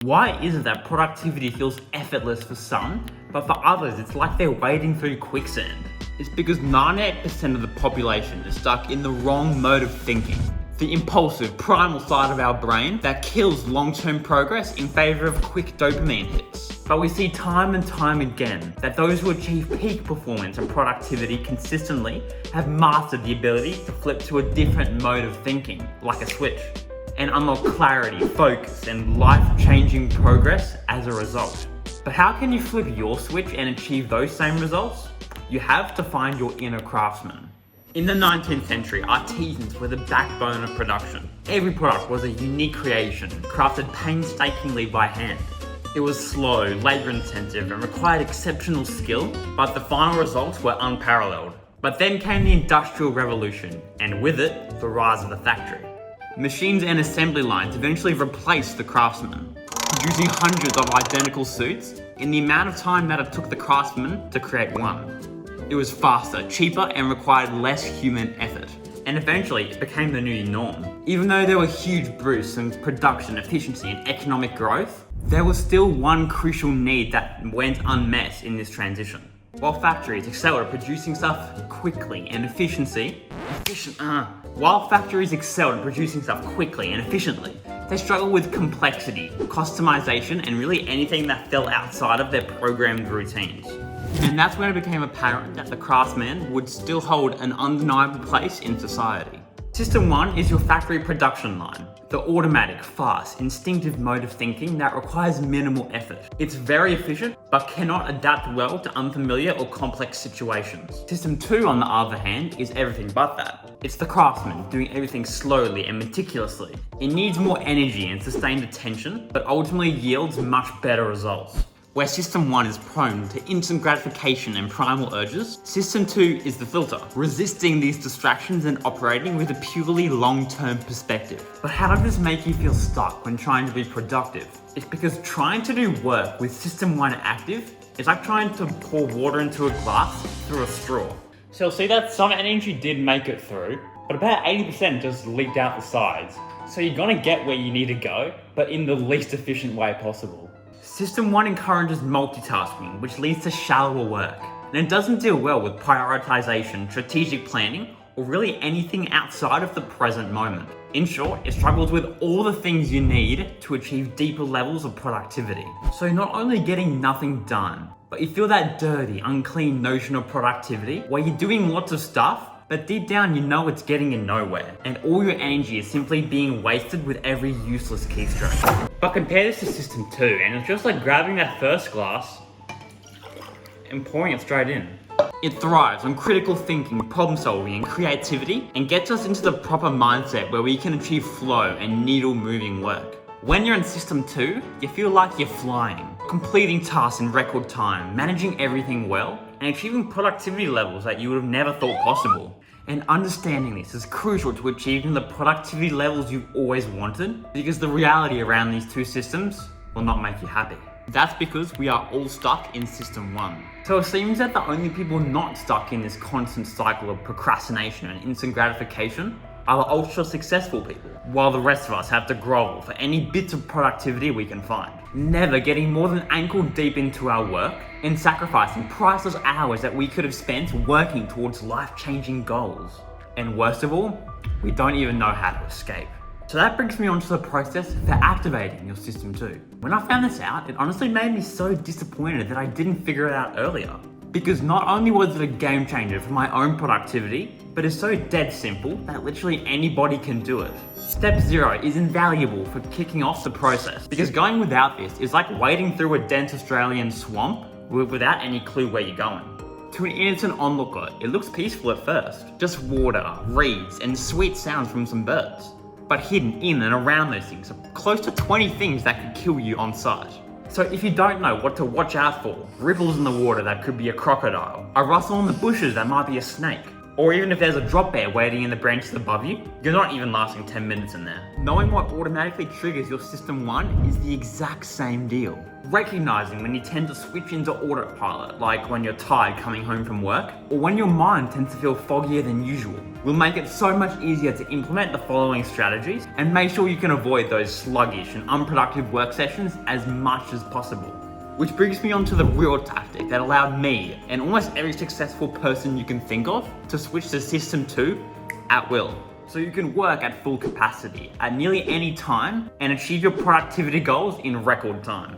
Why is it that productivity feels effortless for some, but for others it's like they're wading through quicksand? It's because 98% of the population is stuck in the wrong mode of thinking. The impulsive, primal side of our brain that kills long-term progress in favor of quick dopamine hits. But we see time and time again that those who achieve peak performance and productivity consistently have mastered the ability to flip to a different mode of thinking, like a switch, and unlock clarity, focus, and life-changing progress as a result. But how can you flip your switch and achieve those same results? You have to find your inner craftsman. In the 19th century, artisans were the backbone of production. Every product was a unique creation, crafted painstakingly by hand. It was slow, labor-intensive, and required exceptional skill, but the final results were unparalleled. But then came the Industrial Revolution, and with it, the rise of the factory. Machines and assembly lines eventually replaced the craftsman, producing hundreds of identical suits in the amount of time that it took the craftsman to create one. It was faster, cheaper, and required less human effort. And eventually, it became the new norm. Even though there were huge boosts in production efficiency and economic growth, there was still one crucial need that went unmet in this transition. While factories excelled at producing stuff quickly and efficiently, they struggled with complexity, customization, and really anything that fell outside of their programmed routines. And that's when it became apparent that the craftsman would still hold an undeniable place in society. System 1 is your factory production line, the automatic, fast, instinctive mode of thinking that requires minimal effort. It's very efficient, but cannot adapt well to unfamiliar or complex situations. System 2, on the other hand, is everything but that. It's the craftsman doing everything slowly and meticulously. It needs more energy and sustained attention, but ultimately yields much better results. Where System 1 is prone to instant gratification and primal urges, System 2 is the filter, resisting these distractions and operating with a purely long-term perspective. But how does this make you feel stuck when trying to be productive? It's because trying to do work with System 1 active is like trying to pour water into a glass through a straw. So you'll see that some energy did make it through, but about 80% just leaked out the sides. So you're gonna get where you need to go, but in the least efficient way possible. System 1 encourages multitasking, which leads to shallower work, and it doesn't deal well with prioritization, strategic planning, or really anything outside of the present moment. In short, it struggles with all the things you need to achieve deeper levels of productivity. So you're not only getting nothing done, but you feel that dirty, unclean notion of productivity where you're doing lots of stuff, but deep down you know it's getting you nowhere, and all your energy is simply being wasted with every useless keystroke. But compare this to System 2, and it's just like grabbing that first glass and pouring it straight in. It thrives on critical thinking, problem solving, and creativity, and gets us into the proper mindset where we can achieve flow and needle-moving work. When you're in System 2, you feel like you're flying, completing tasks in record time, managing everything well, and achieving productivity levels that you would have never thought possible. And understanding this is crucial to achieving the productivity levels you've always wanted, because the reality around these two systems will not make you happy. That's because we are all stuck in System 1. So it seems that the only people not stuck in this constant cycle of procrastination and instant gratification are the ultra successful people, while the rest of us have to grovel for any bits of productivity we can find, never getting more than ankle deep into our work and sacrificing priceless hours that we could have spent working towards life-changing goals. And worst of all, we don't even know how to escape. So that brings me on to the process for activating your System 2. When I found this out, it honestly made me so disappointed that I didn't figure it out earlier. Because not only was it a game changer for my own productivity, but it's so dead simple that literally anybody can do it. Step 0 is invaluable for kicking off the process, because going without this is like wading through a dense Australian swamp without any clue where you're going. To an innocent onlooker, it looks peaceful at first. Just water, reeds, and sweet sounds from some birds. But hidden in and around those things are close to 20 things that could kill you on sight. So if you don't know what to watch out for, ripples in the water that could be a crocodile, a rustle in the bushes that might be a snake, or even if there's a drop bear waiting in the branches above you, you're not even lasting 10 minutes in there. Knowing what automatically triggers your System 1 is the exact same deal. Recognizing when you tend to switch into autopilot, like when you're tired coming home from work, or when your mind tends to feel foggier than usual, will make it so much easier to implement the following strategies and make sure you can avoid those sluggish and unproductive work sessions as much as possible. Which brings me on to the real tactic that allowed me, and almost every successful person you can think of, to switch to System 2 at will. So you can work at full capacity at nearly any time and achieve your productivity goals in record time.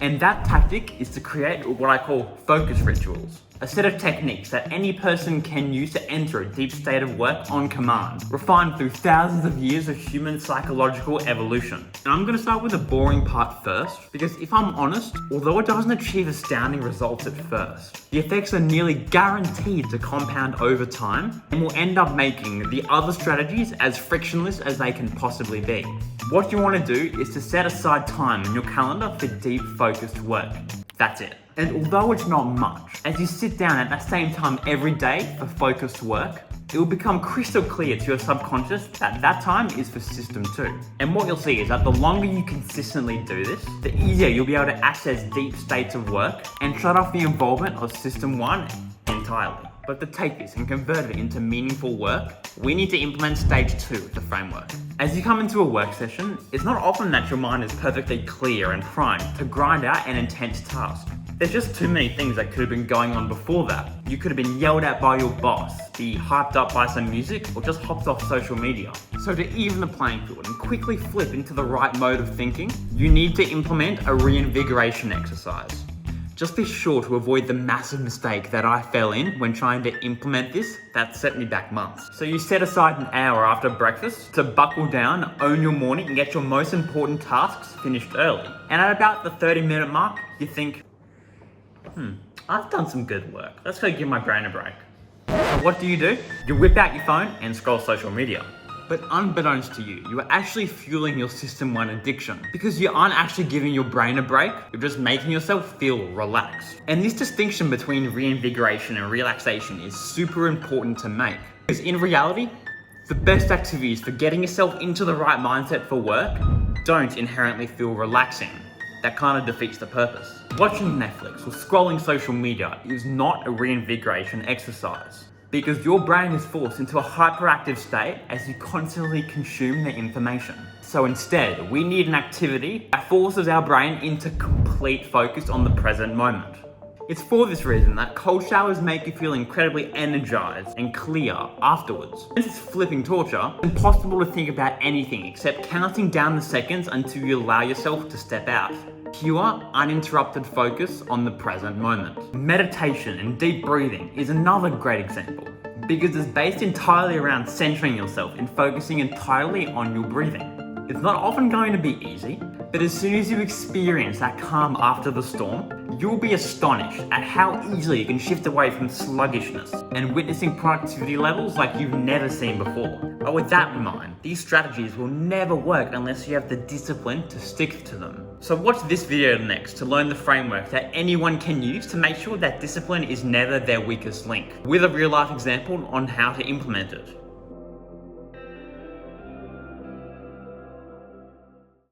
And that tactic is to create what I call focus rituals, a set of techniques that any person can use to enter a deep state of work on command, refined through thousands of years of human psychological evolution. And I'm going to start with the boring part first, because if I'm honest, although it doesn't achieve astounding results at first, the effects are nearly guaranteed to compound over time and will end up making the other strategies as frictionless as they can possibly be. What you want to do is to set aside time in your calendar for deep focused work. That's it. And although it's not much, as you sit down at that same time every day for focused work, it will become crystal clear to your subconscious that that time is for System 2. And what you'll see is that the longer you consistently do this, the easier you'll be able to access deep states of work and shut off the involvement of System 1 entirely. But to take this and convert it into meaningful work, we need to implement Stage 2 of the framework. As you come into a work session, it's not often that your mind is perfectly clear and primed to grind out an intense task. There's just too many things that could have been going on before that. You could have been yelled at by your boss, be hyped up by some music, or just hopped off social media. So to even the playing field and quickly flip into the right mode of thinking, you need to implement a reinvigoration exercise. Just be sure to avoid the massive mistake that I fell in when trying to implement this that set me back months. So you set aside an hour after breakfast to buckle down, own your morning, and get your most important tasks finished early. And at about the 30-minute mark, you think, I've done some good work. Let's go give my brain a break. So what do? You whip out your phone and scroll social media. But unbeknownst to you, you are actually fueling your System 1 addiction because you aren't actually giving your brain a break, you're just making yourself feel relaxed. And this distinction between reinvigoration and relaxation is super important to make. Because in reality, the best activities for getting yourself into the right mindset for work don't inherently feel relaxing. That kind of defeats the purpose. Watching Netflix or scrolling social media is not a reinvigoration exercise, because your brain is forced into a hyperactive state as you constantly consume the information. So instead, we need an activity that forces our brain into complete focus on the present moment. It's for this reason that cold showers make you feel incredibly energized and clear afterwards. Since it's flipping torture, it's impossible to think about anything except counting down the seconds until you allow yourself to step out. Pure, uninterrupted focus on the present moment. Meditation and deep breathing is another great example, because it's based entirely around centering yourself and focusing entirely on your breathing. It's not often going to be easy, but as soon as you experience that calm after the storm, you'll be astonished at how easily you can shift away from sluggishness and witnessing productivity levels like you've never seen before. But with that in mind, these strategies will never work unless you have the discipline to stick to them. So watch this video next to learn the framework that anyone can use to make sure that discipline is never their weakest link, with a real life example on how to implement it.